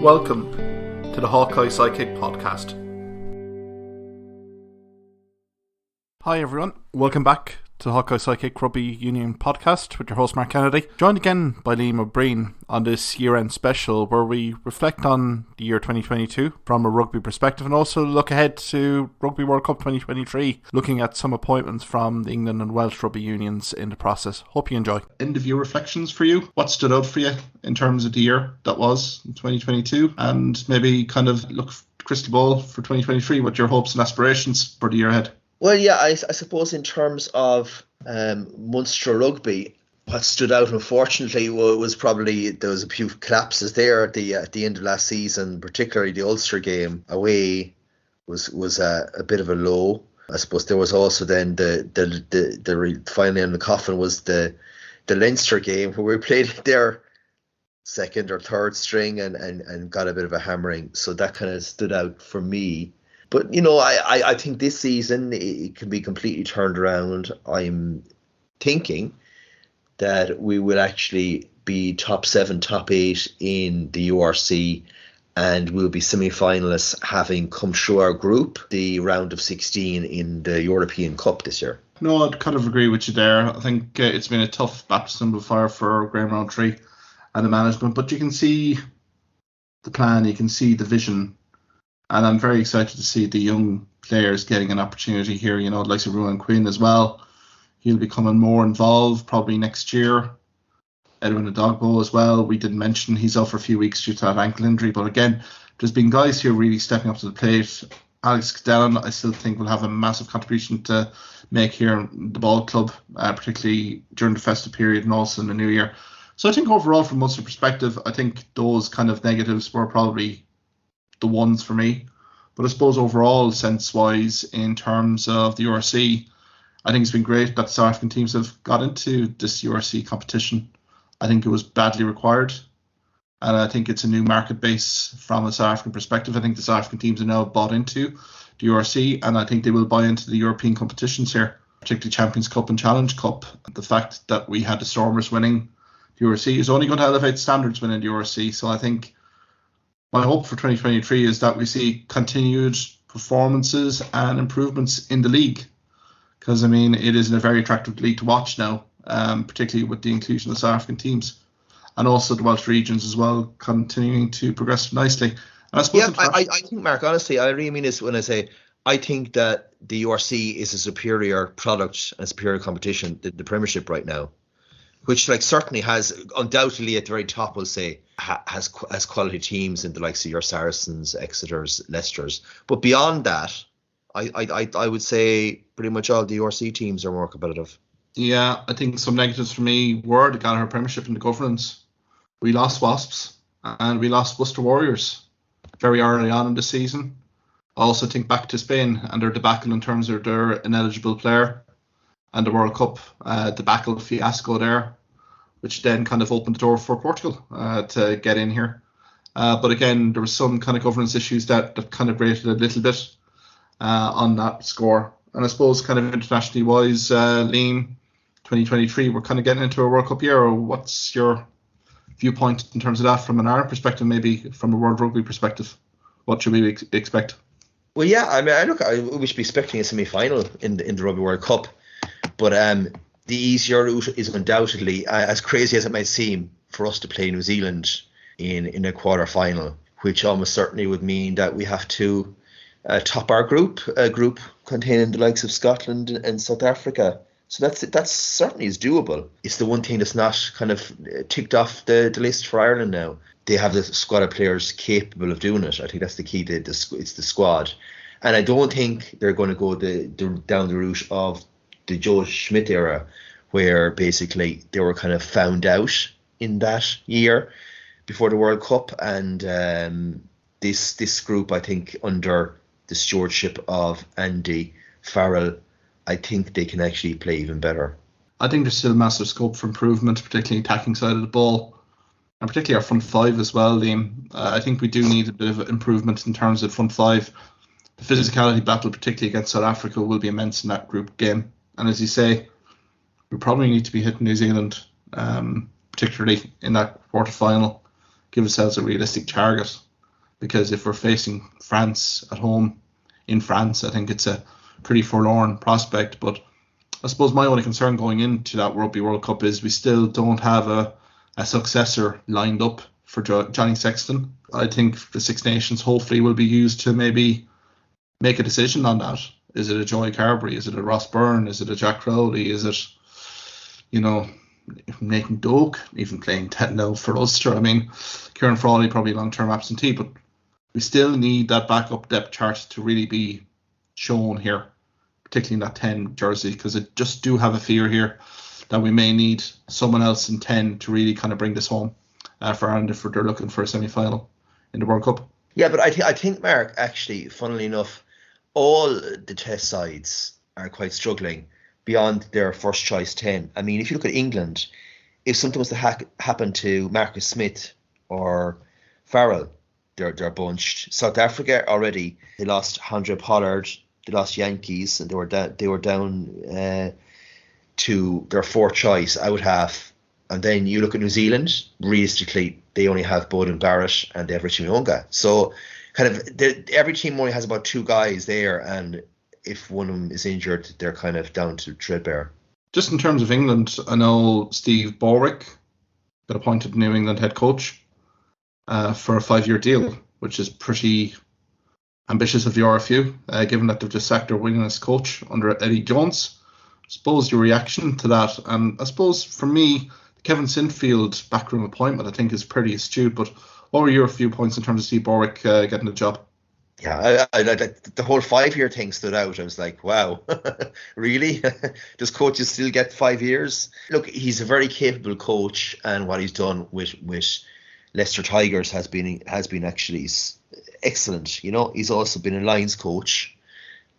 Welcome to the Hawkeye Sidekick podcast. Hi everyone, welcome back to the Hawkeye Sidekick Rugby Union podcast with your host Mark Kennedy. Joined again by Liam O'Brien on this year-end special where we reflect on the year 2022 from a rugby perspective and also look ahead to Rugby World Cup 2023, looking at some appointments from the England and Welsh Rugby Unions in the process. Hope you enjoy. End of year reflections for you. What stood out for you in terms of the year that was in 2022, and maybe kind of look crystal ball for 2023, what your hopes and aspirations for the year ahead? Well, yeah, I suppose in terms of Munster rugby, what stood out, unfortunately, was probably there was a few collapses there at the end of last season, particularly the Ulster game away was a bit of a low. I suppose there was also then the final in the coffin was the Leinster game where we played their second or third string and got a bit of a hammering. So that kind of stood out for me. But, you know, I think this season it can be completely turned around. I'm thinking that we will actually be top 7, top 8 in the URC, and we'll be semi-finalists having come through our group, the round of 16 in the European Cup this year. No, I'd kind of agree with you there. I think it's been a tough baptism of fire for Graham Rowntree and the management, but you can see the plan, you can see the vision. And I'm very excited to see the young players getting an opportunity here, you know, like Ruan Quinn as well. He'll be coming more involved probably next year. Edwin Adogbo as well. We didn't mention he's out for a few weeks due to that ankle injury. But again, there's been guys here really stepping up to the plate. Alex Castellan, I still think, will have a massive contribution to make here in the ball club, particularly during the festive period and also in the new year. So I think overall, from Munster perspective, I think those kind of negatives were probably the ones for me. But I suppose overall, sense-wise, in terms of the URC, I think it's been great that the South African teams have got into this URC competition. I think it was badly required. And I think it's a new market base from a South African perspective. I think the South African teams are now bought into the URC, and I think they will buy into the European competitions here, particularly Champions Cup and Challenge Cup. The fact that we had the Stormers winning the URC is only going to elevate standards winning the URC. So I think my hope for 2023 is that we see continued performances and improvements in the league, because I mean it is a very attractive league to watch now, particularly with the inclusion of South African teams, and also the Welsh regions as well continuing to progress nicely. And I suppose I think, Mark, honestly, I really mean this when I say I think that the URC is a superior product and a superior competition than the Premiership right now, which like certainly has undoubtedly at the very top, we'll say, has quality teams in the likes of your Saracens, Exeters, Leicesters. But beyond that, I would say pretty much all the URC teams are more competitive. Yeah, I think some negatives for me were the Gallagher Premiership and the governance. We lost Wasps and we lost Worcester Warriors very early on in the season. I also think back to Spain and their debacle in terms of their ineligible player and the World Cup debacle fiasco there, which then kind of opened the door for Portugal to get in here. But again, there was some kind of governance issues that kind of rated a little bit on that score. And I suppose kind of internationally wise, Liam, 2023, we're kind of getting into a World Cup year. Or what's your viewpoint in terms of that from an Ireland perspective, maybe from a World Rugby perspective? What should we expect? Well, yeah, I mean, we should be expecting a semi-final in the Rugby World Cup. But the easier route is undoubtedly, as crazy as it might seem, for us to play New Zealand in a quarter-final, which almost certainly would mean that we have to top our group, a group containing the likes of Scotland and South Africa. So that certainly is doable. It's the one thing that's not kind of ticked off the list for Ireland now. They have the squad of players capable of doing it. I think that's the key. It's the squad. And I don't think they're going to go down the route of the Joe Schmidt era, where basically they were kind of found out in that year before the World Cup. And this group, I think, under the stewardship of Andy Farrell, I think they can actually play even better. I think there's still massive scope for improvement, particularly attacking side of the ball, and particularly our front five as well, Liam. I think we do need a bit of improvement in terms of front five. The physicality battle, particularly against South Africa, will be immense in that group game. And as you say, we probably need to be hitting New Zealand, particularly in that quarter final, give ourselves a realistic target. because if we're facing France at home in France, I think it's a pretty forlorn prospect. But I suppose my only concern going into that Rugby World Cup is we still don't have a successor lined up for Johnny Sexton. I think the Six Nations hopefully will be used to maybe make a decision on that. Is it a Joey Carberry? Is it a Ross Byrne? Is it a Jack Crowley? Is it, Nathan Doak even playing 10 now for Ulster? I mean, Kieran Frawley probably long-term absentee, but we still need that backup depth chart to really be shown here, particularly in that 10 jersey, because I just do have a fear here that we may need someone else in 10 to really kind of bring this home for Ireland if they're looking for a semi-final in the World Cup. Yeah, but I think, Mark, actually, funnily enough, all the test sides are quite struggling beyond their first choice 10. I mean, if you look at England, if something was to happen to Marcus Smith or Farrell, they're bunched. South Africa already, they lost Andre Pollard, they lost Yankees, and they were down to their fourth choice out half. And then you look at New Zealand, realistically, they only have Bowden Barrett and they have Richie Mo'unga. So kind of every team only has about two guys there, and if one of them is injured, they're kind of down to threadbare. Just in terms of England, I know Steve Borwick got appointed New England head coach for a 5-year deal, which is pretty ambitious of the RFU, given that they've just sacked their winningest coach under Eddie Jones. I suppose your reaction to that, and I suppose for me, the Kevin Sinfield backroom appointment, I think is pretty astute, but what were your viewpoints in terms of Steve Borwick getting the job? Yeah, I the whole 5-year thing stood out. I was like, wow, really? Does coaches still get 5 years? Look, he's a very capable coach, and what he's done with Leicester Tigers has been actually excellent. He's also been a Lions coach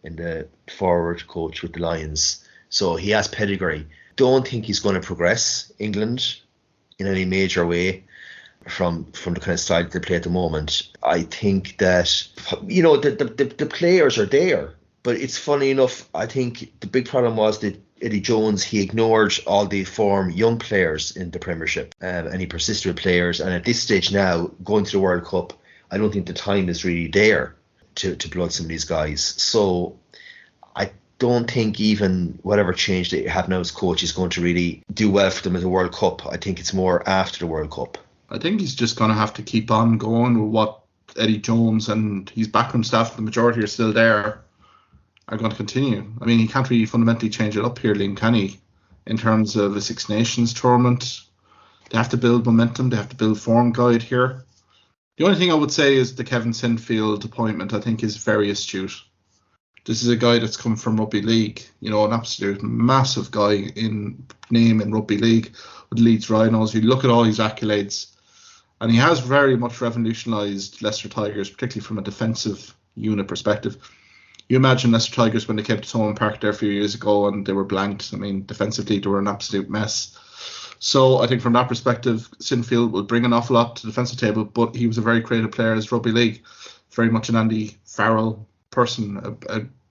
and the forward coach with the Lions, so he has pedigree. Don't think he's going to progress England in any major way from the kind of style that they play at the moment. I think that the players are there, but it's funny enough, I think the big problem was that Eddie Jones, he ignored all the form young players in the Premiership, and he persisted with players, and at this stage now, going to the World Cup, I don't think the time is really there to blood some of these guys. So I don't think even whatever change they have now as coach is going to really do well for them at the World Cup. I think it's more after the World Cup. I think he's just going to have to keep on going with what Eddie Jones and his backroom staff, the majority are still there, are going to continue. I mean, he can't really fundamentally change it up here, Liam, can he? In terms of a Six Nations tournament, they have to build momentum, they have to build form guide here. The only thing I would say is the Kevin Sinfield appointment, I think, is very astute. This is a guy that's come from Rugby League, an absolute massive guy in name in Rugby League with Leeds Rhinos. You look at all his accolades, and he has very much revolutionised Leicester Tigers, particularly from a defensive unit perspective. You imagine Leicester Tigers when they came to Thomond Park there a few years ago and they were blanked. I mean, defensively, they were an absolute mess. So I think from that perspective, Sinfield will bring an awful lot to the defensive table, but he was a very creative player as Rugby League. Very much an Andy Farrell person,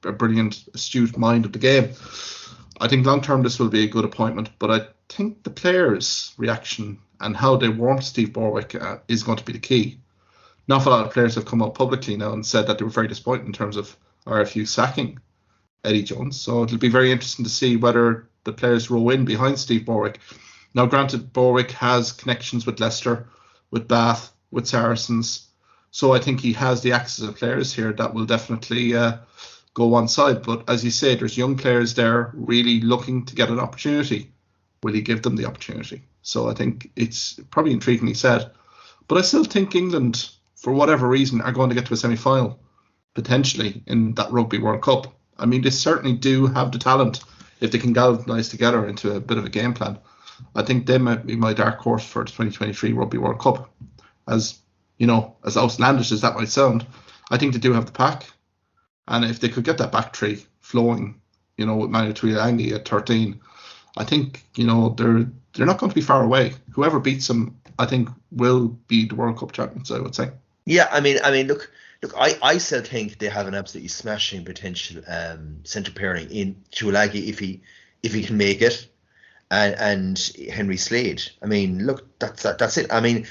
a brilliant, astute mind of the game. I think long-term this will be a good appointment, but I think the players' reaction and how they warm Steve Borwick is going to be the key. An awful lot of players have come out publicly now and said that they were very disappointed in terms of RFU sacking Eddie Jones. So it'll be very interesting to see whether the players row in behind Steve Borwick. Now, granted, Borwick has connections with Leicester, with Bath, with Saracens. So I think he has the access of players here that will definitely go one side. But as you say, there's young players there really looking to get an opportunity. Will he give them the opportunity? So I think it's probably intriguingly said. But I still think England, for whatever reason, are going to get to a semi-final, potentially, in that Rugby World Cup. I mean, they certainly do have the talent if they can galvanise together into a bit of a game plan. I think they might be my dark horse for the 2023 Rugby World Cup. As outlandish as that might sound, I think they do have the pack. And if they could get that back three flowing, with Manu Tuilagi at 13, I think, they're not going to be far away. Whoever beats them, I think, will be the World Cup champions, I would say. Yeah, I mean, look, I still think they have an absolutely smashing potential centre pairing in Tuilagi if he can make it, and Henry Slade. I mean, look, that's it. I mean,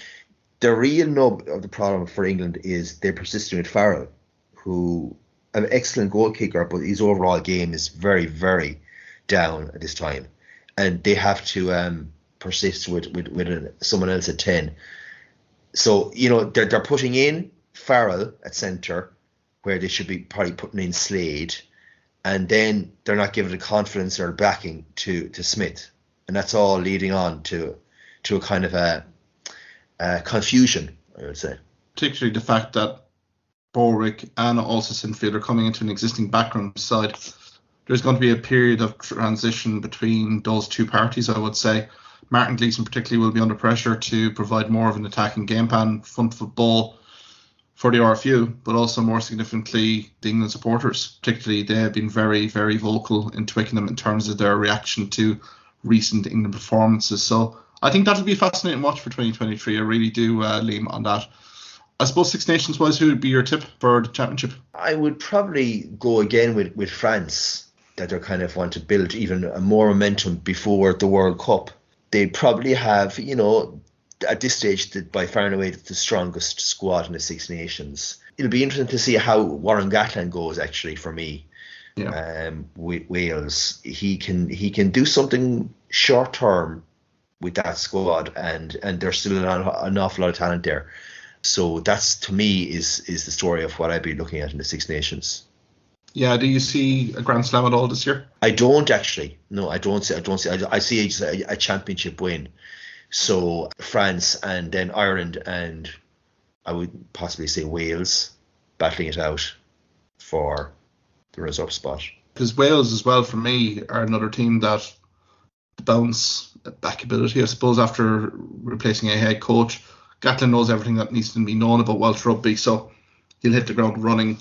The real nub of the problem for England is they're persisting with Farrell, who an excellent goal kicker, but his overall game is very, very down at this time, and they have to persist with someone else at 10. So they're putting in Farrell at centre, where they should be probably putting in Slade, and then they're not giving the confidence or backing to Smith, and that's all leading on to a kind of a confusion, I would say. Particularly the fact that Borwick and also Sinfield are coming into an existing backroom side. There's going to be a period of transition between those two parties, I would say. Martin Gleeson particularly will be under pressure to provide more of an attacking game plan, front football for the RFU, but also more significantly the England supporters. Particularly, they have been very, very vocal in Twickenham in terms of their reaction to recent England performances. So I think that'll be a fascinating watch for 2023. I really do, Liam, on that. I suppose Six Nations wise, who would be your tip for the championship? I would probably go again with France, that they're kind of want to build even more momentum before the World Cup. They probably have, at this stage, by far and away the strongest squad in the Six Nations. It'll be interesting to see how Warren Gatland goes, actually, for me. Yeah. With Wales, he can do something short term with that squad, and there's still an awful lot of talent there. So that's, to me, is the story of what I'd be looking at in the Six Nations. Yeah, do you see a Grand Slam at all this year? I don't actually. No, I don't see. I see a championship win. So France and then Ireland, and I would possibly say Wales battling it out for the reserve spot. Because Wales as well, for me, are another team that the bounce back ability, I suppose, after replacing a head coach. Gatland knows everything that needs to be known about Welsh rugby, so he'll hit the ground running.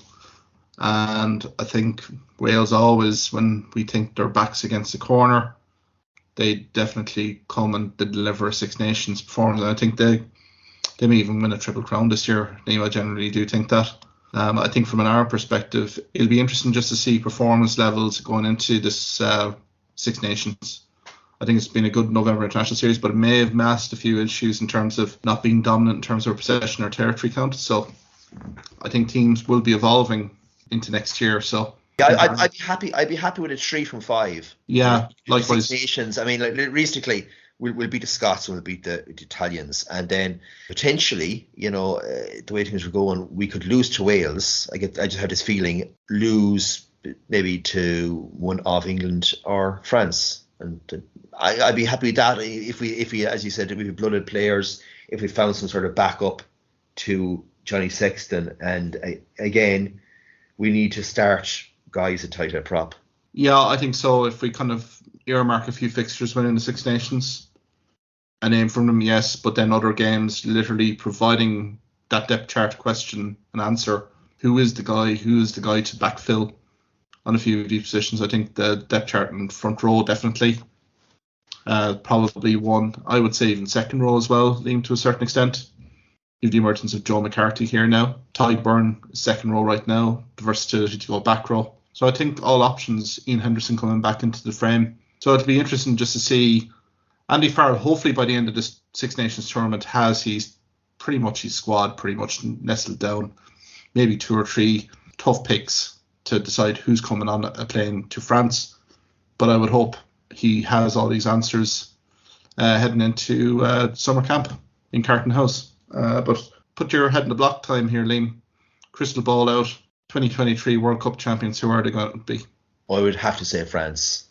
And I think Wales always, when we think their backs against the corner, they definitely come and they deliver a Six Nations performance. And I think they may even win a Triple Crown this year. I generally do think that. I think from an Irish perspective, it'll be interesting just to see performance levels going into this Six Nations. I think it's been a good November international series, but it may have masked a few issues in terms of not being dominant in terms of possession or territory count. So I think teams will be evolving into next year. So yeah, I'd be happy. I'd be happy with a 3 from 5. Yeah, likewise. Six Nations. I mean, like, realistically, we'll beat the Scots and we'll beat the Italians, and then potentially, the way things are going, we could lose to Wales. I just had this feeling, lose maybe to one of England or France, and I'd be happy with that if we, as you said, if we blooded players, if we found some sort of backup to Johnny Sexton, and again, we need to start guys at tight head prop. Yeah, I think so. If we kind of earmark a few fixtures within the Six Nations, a name from them, yes, but then other games literally providing that depth chart question and answer. Who is the guy to backfill on a few of these positions? I think the depth chart in front row, definitely. Probably one, I would say even second row as well, Liam, to a certain extent. You have the emergence of Joe McCarthy here now. Tyburn, second row right now. The versatility to go back row. So I think all options, Ian Henderson coming back into the frame. So it'll be interesting just to see Andy Farrell, hopefully by the end of this Six Nations tournament, has his squad pretty much nestled down. Maybe 2 or 3 tough picks to decide who's coming on a plane to France. But I would hope he has all these answers heading into summer camp in Carton House. But put your head in the block time here, Liam. Crystal ball out. 2023 World Cup champions, who are they going to be? I would have to say France.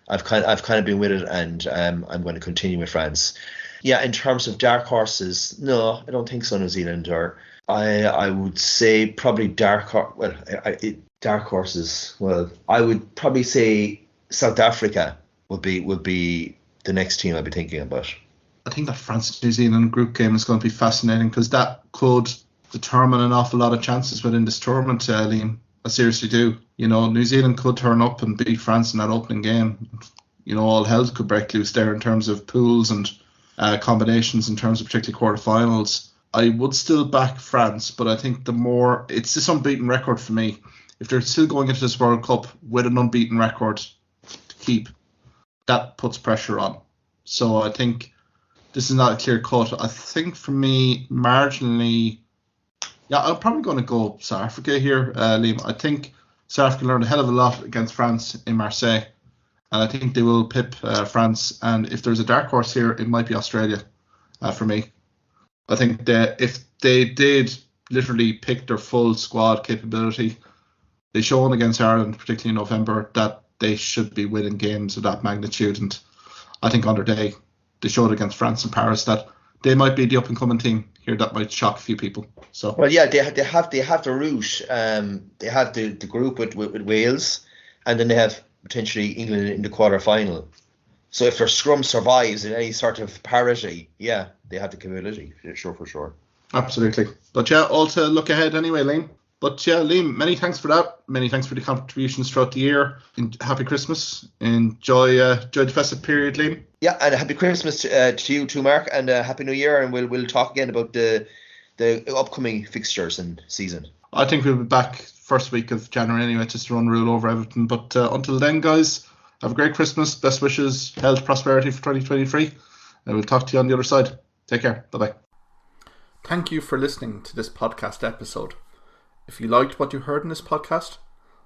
I've kind of been with it, and I'm going to continue with France. Yeah, in terms of dark horses, no, I don't think so. New Zealand, or I would say probably dark horses. Well, I would probably say South Africa would be the next team I'd be thinking about. I think that France-New Zealand group game is going to be fascinating, because that could determine an awful lot of chances within this tournament, Liam. I seriously do. New Zealand could turn up and beat France in that opening game. All hell could break loose there in terms of pools and combinations, in terms of particularly quarterfinals. I would still back France, but I think it's this unbeaten record for me. If they're still going into this World Cup with an unbeaten record to keep, that puts pressure on. So I think this is not a clear cut. I think for me, marginally, yeah, I'm probably going to go South Africa here, Liam. I think South Africa learned a hell of a lot against France in Marseille, and I think they will pip France. And if there's a dark horse here, it might be Australia for me. I think that if they did literally pick their full squad capability, they shown against Ireland, particularly in November, that they should be winning games of that magnitude. And I think on their day, they showed against France and Paris that they might be the up-and-coming team here that might shock a few people. So well, yeah, they have the route. They have the group with Wales, and then they have potentially England in the quarter-final. So if their scrum survives in any sort of parity, yeah, they have the capability, for sure. Absolutely. But yeah, all to look ahead anyway, Liam. But yeah, Liam, many thanks for that. Many thanks for the contributions throughout the year. Happy Christmas. Enjoy the festive period, Liam. Yeah, and happy Christmas to you too, Mark, and Happy New Year. And we'll talk again about the upcoming fixtures and season. I think we'll be back first week of January anyway, just to run rule over everything. But until then, guys, have a great Christmas. Best wishes, health, prosperity for 2023. And we'll talk to you on the other side. Take care. Bye-bye. Thank you for listening to this podcast episode. If you liked what you heard in this podcast,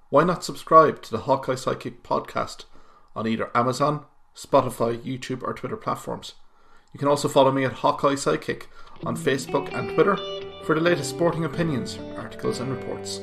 why not subscribe to the Hawkeye Sidekick podcast on either Amazon, Spotify, YouTube or Twitter platforms. You can also follow me at Hawkeye Sidekick on Facebook and Twitter for the latest sporting opinions, articles and reports.